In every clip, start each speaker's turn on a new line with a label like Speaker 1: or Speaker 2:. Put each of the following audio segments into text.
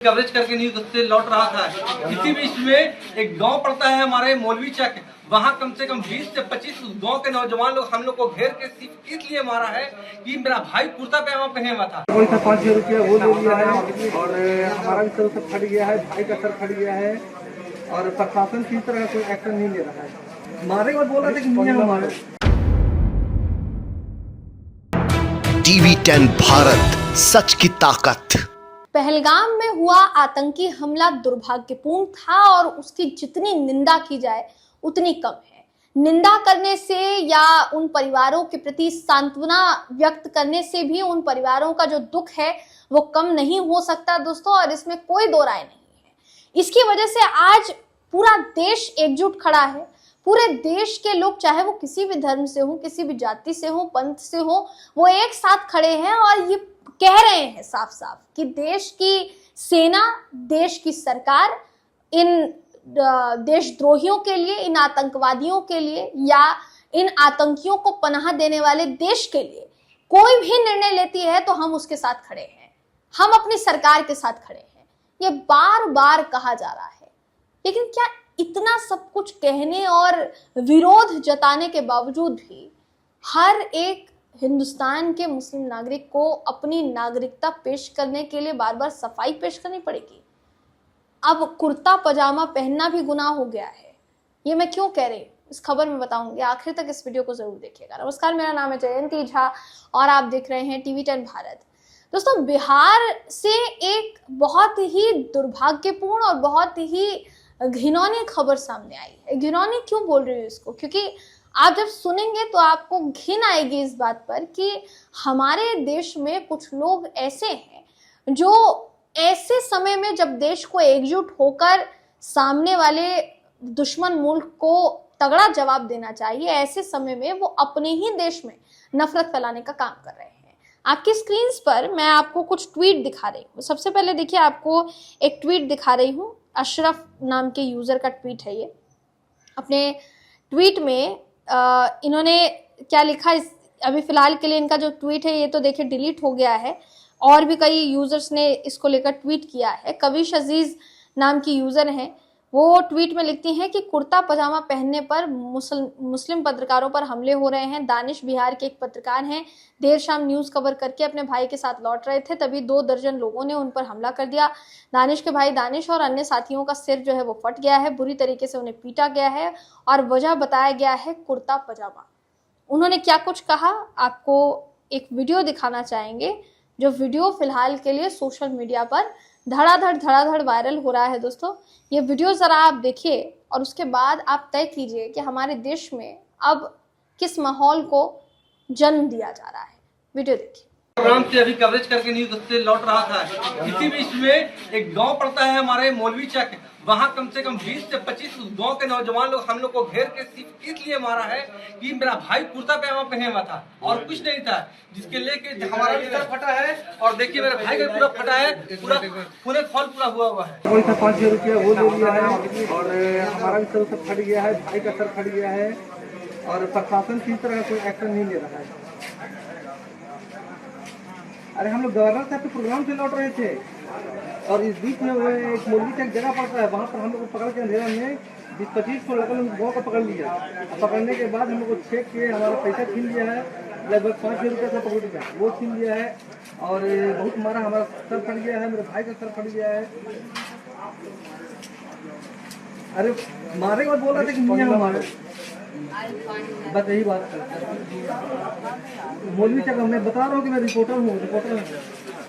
Speaker 1: Coverage करके news से लौट रहा था। इसी बीच में एक गांव पड़ता है हमारे मौलवी चक, वहां कम से कम 20 से 25 उस गांव के नौजवान लोग हम लोग को घेर के सिर्फ इसलिए मारा है कि मेरा भाई कुर्ता पैजामा पहने हुआ था।
Speaker 2: कोई 500 रुपया वो ले लिया है और हमारा भी सर फट गया है, भाई का सर फट गया है और प्रशासन किसी तरह का कोई एक्शन नहीं ले रहा है। मारे और बोला था कि नहीं हमारे।
Speaker 3: TV10 भारत, सच की ताकत।
Speaker 4: पहलगाम में हुआ आतंकी हमला दुर्भाग्यपूर्ण था और उसकी जितनी निंदा की जाए उतनी कम है। निंदा करने से या उन परिवारों के प्रति सांत्वना व्यक्त करने से भी उन परिवारों का जो दुख है वो कम नहीं हो सकता दोस्तों, और इसमें कोई दो राय नहीं है। इसकी वजह से आज पूरा देश एकजुट खड़ा है। पूरे देश के लोग, चाहे वो किसी भी धर्म से हो, किसी भी जाति से हो, पंथ से हो, वो एक साथ खड़े हैं और ये कह रहे हैं साफ साफ कि देश की सेना, देश की सरकार इन देशद्रोहियों के लिए, इन आतंकवादियों के लिए या इन आतंकियों को पनाह देने वाले देश के लिए कोई भी निर्णय लेती है तो हम उसके साथ खड़े हैं, हम अपनी सरकार के साथ खड़े हैं। ये बार बार कहा जा रहा है, लेकिन क्या इतना सब कुछ कहने और विरोध जताने के बावजूद भी हर एक हिंदुस्तान के मुस्लिम नागरिक को अपनी नागरिकता पेश करने के लिए बार बार सफाई पेश करनी पड़ेगी? अब कुर्ता पजामा पहनना भी गुनाह हो गया है। ये मैं क्यों कह रही हूँ, इस खबर में बताऊंगी, आखिर तक इस वीडियो को जरूर देखिएगा। नमस्कार, मेरा नाम है जयंती झा और आप देख रहे हैं TV10 भारत। दोस्तों, बिहार से एक बहुत ही दुर्भाग्यपूर्ण और बहुत ही घिनौनी खबर सामने आई है। घिनौनी क्यों बोल रही हूँ इसको, क्योंकि आप जब सुनेंगे तो आपको घिन आएगी इस बात पर कि हमारे देश में कुछ लोग ऐसे हैं जो ऐसे समय में, जब देश को एकजुट होकर सामने वाले दुश्मन मुल्क को तगड़ा जवाब देना चाहिए, ऐसे समय में वो अपने ही देश में नफरत फैलाने का काम कर रहे हैं। आपकी स्क्रीन पर मैं आपको कुछ ट्वीट दिखा रही हूँ। सबसे पहले देखिए, आपको एक ट्वीट दिखा रही हूँ। अशरफ नाम के यूजर का ट्वीट है ये। अपने ट्वीट में इन्होंने क्या लिखा, अभी फिलहाल के लिए इनका जो ट्वीट है ये तो देखिए डिलीट हो गया है, और भी कई यूजर्स ने इसको लेकर ट्वीट किया है। कविश अजीज नाम की यूजर हैं, वो ट्वीट में लिखती हैं कि कुर्ता पजामा पहनने पर मुस्लिम पत्रकारों पर हमले हो रहे हैं। दानिश बिहार के एक पत्रकार हैं, देर शाम न्यूज़ कवर करके अपने भाई के साथ लौट रहे थे, तभी 2 दर्जन लोगों ने उन पर हमला कर दिया। दानिश के भाई दानिश और अन्य साथियों का सिर जो है वो फट गया है, बुरी तरीके से उन्हें पीटा गया है और वजह बताया गया है कुर्ता पजामा। उन्होंने क्या कुछ कहा, आपको एक वीडियो दिखाना चाहेंगे, जो वीडियो फिलहाल के लिए सोशल मीडिया पर धड़ाधड़ वायरल हो रहा है। दोस्तों, ये वीडियो जरा आप देखिए और उसके बाद आप तय कीजिए कि हमारे देश में अब किस माहौल को जन्म दिया जा रहा है। वीडियो देखिए।
Speaker 1: प्रोग्राम से अभी कवरेज करके न्यूज से लौट रहा था। इसी बीच में एक गांव पड़ता है हमारे मौलवी चक, वहां कम से कम 20 से 25 उस गांव के नौजवान लोग हम लोग को घेर के सिर्फ इसलिए मारा है कि मेरा भाई कुर्ता पैजामा पहने हुआ था और कुछ नहीं था, जिसके लेके हमारा भी सर फटा है और देखिए मेरे भाई का पूरा फटा है, पूरा खून खौल पूरा हुआ है।
Speaker 2: कोई 500 रुपया वो ले लिया है और हमारा भी सर फट गया है, भाई का सर फट गया है और प्रशासन किसी तरह का कोई एक्शन नहीं ले रहा है। अरे हम लोग गवर्नर साहब के प्रोग्राम से लौट रहे थे और इस बीच में एक मौलवी का जगह पड़ता है, वहाँ पर हम लोग को पकड़ के अंधेरा में 20-25 को लगभग गाँव को पकड़ लिया। पकड़ने के बाद हम लोग को चेक किए, हमारा पैसा छीन लिया है, लगभग 500 रुपया का पकड़ लिया, वो छीन लिया है और बहुत मारा, हमारा सर फट गया है, मेरे भाई का सर फट गया है। अरे मारे और बोला था कि नहीं हमारे, बस यही बात मौलवी चक। मैं बता रहा हूँ कि मैं रिपोर्टर हूँ,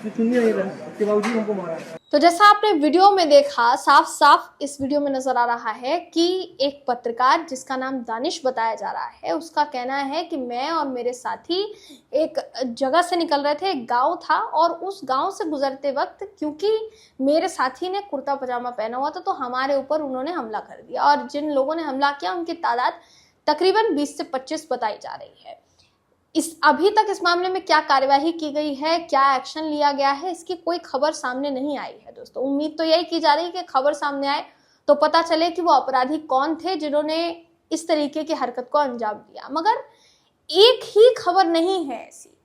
Speaker 2: सुनिए इसके बावजूद हमको मारा।
Speaker 4: तो जैसा आपने वीडियो में देखा, साफ साफ इस वीडियो में नजर आ रहा है कि एक पत्रकार जिसका नाम दानिश बताया जा रहा है, उसका कहना है कि मैं और मेरे साथी एक जगह से निकल रहे थे, एक गांव था, और उस गांव से गुजरते वक्त क्योंकि मेरे साथी ने कुर्ता पजामा पहना हुआ था तो हमारे ऊपर उन्होंने हमला कर दिया, और जिन लोगों ने हमला किया उनकी तादाद तकरीबन 20 से 25 बताई जा रही है। अभी तक इस मामले में क्या कार्यवाही की गई है, क्या एक्शन लिया गया है, इसकी कोई खबर सामने नहीं आई है। दोस्तों, उम्मीद तो यही की जा रही है कि खबर सामने आए तो पता चले कि वो अपराधी कौन थे जिन्होंने इस तरीके की हरकत को अंजाम दिया। मगर एक ही खबर नहीं है ऐसी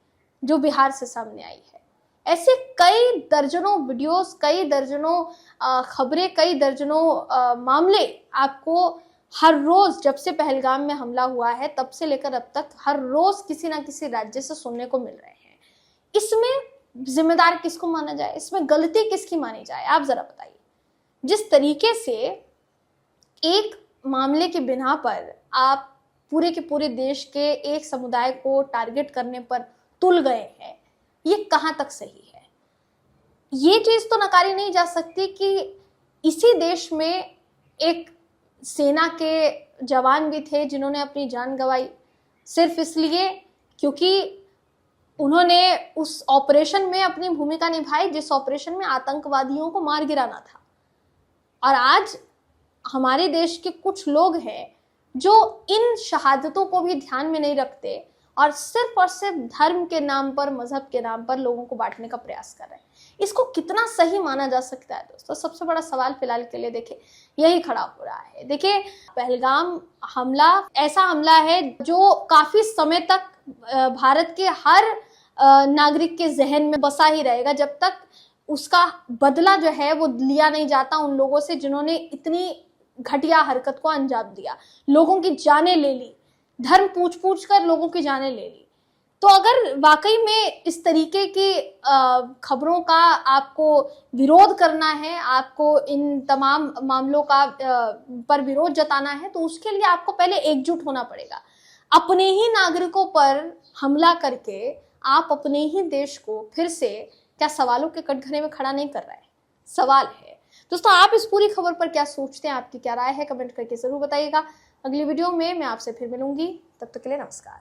Speaker 4: जो बिहार से सामने आई है। ऐसे कई दर्जनों वीडियोस, कई दर्जनों खबरें, कई दर्जनों मामले आपको हर रोज, जब से पहलगाम में हमला हुआ है तब से लेकर अब तक, हर रोज किसी ना किसी राज्य से सुनने को मिल रहे हैं। इसमें जिम्मेदार किसको माना जाए, इसमें गलती किसकी मानी जाए, आप जरा बताइए। जिस तरीके से एक मामले के बिना पर आप पूरे के पूरे देश के एक समुदाय को टारगेट करने पर तुल गए हैं, ये कहां तक सही है? ये चीज तो नकारी नहीं जा सकती कि इसी देश में एक सेना के जवान भी थे जिन्होंने अपनी जान गंवाई, सिर्फ इसलिए क्योंकि उन्होंने उस ऑपरेशन में अपनी भूमिका निभाई जिस ऑपरेशन में आतंकवादियों को मार गिराना था। और आज हमारे देश के कुछ लोग हैं जो इन शहादतों को भी ध्यान में नहीं रखते और सिर्फ धर्म के नाम पर, मजहब के नाम पर लोगों को बांटने का प्रयास कर रहे हैं। इसको कितना सही माना जा सकता है दोस्तों? सबसे बड़ा सवाल फिलहाल के लिए देखिए यही खड़ा हो रहा है। देखिए, पहलगाम हमला ऐसा हमला है जो काफी समय तक भारत के हर नागरिक के जहन में बसा ही रहेगा जब तक उसका बदला जो है वो लिया नहीं जाता उन लोगों से जिन्होंने इतनी घटिया हरकत को अंजाम दिया, लोगों की जानें ले ली, धर्म पूछ कर लोगों की जानें ले ली। तो अगर वाकई में इस तरीके की खबरों का आपको विरोध करना है, आपको इन तमाम मामलों का पर विरोध जताना है, तो उसके लिए आपको पहले एकजुट होना पड़ेगा। अपने ही नागरिकों पर हमला करके आप अपने ही देश को फिर से क्या सवालों के कटघरे में खड़ा नहीं कर रहा है? सवाल है। दोस्तों, आप इस पूरी खबर पर क्या सोचते हैं, आपकी क्या राय है, कमेंट करके जरूर बताइएगा। अगली वीडियो में मैं आपसे फिर मिलूंगी, तब तक के लिए नमस्कार।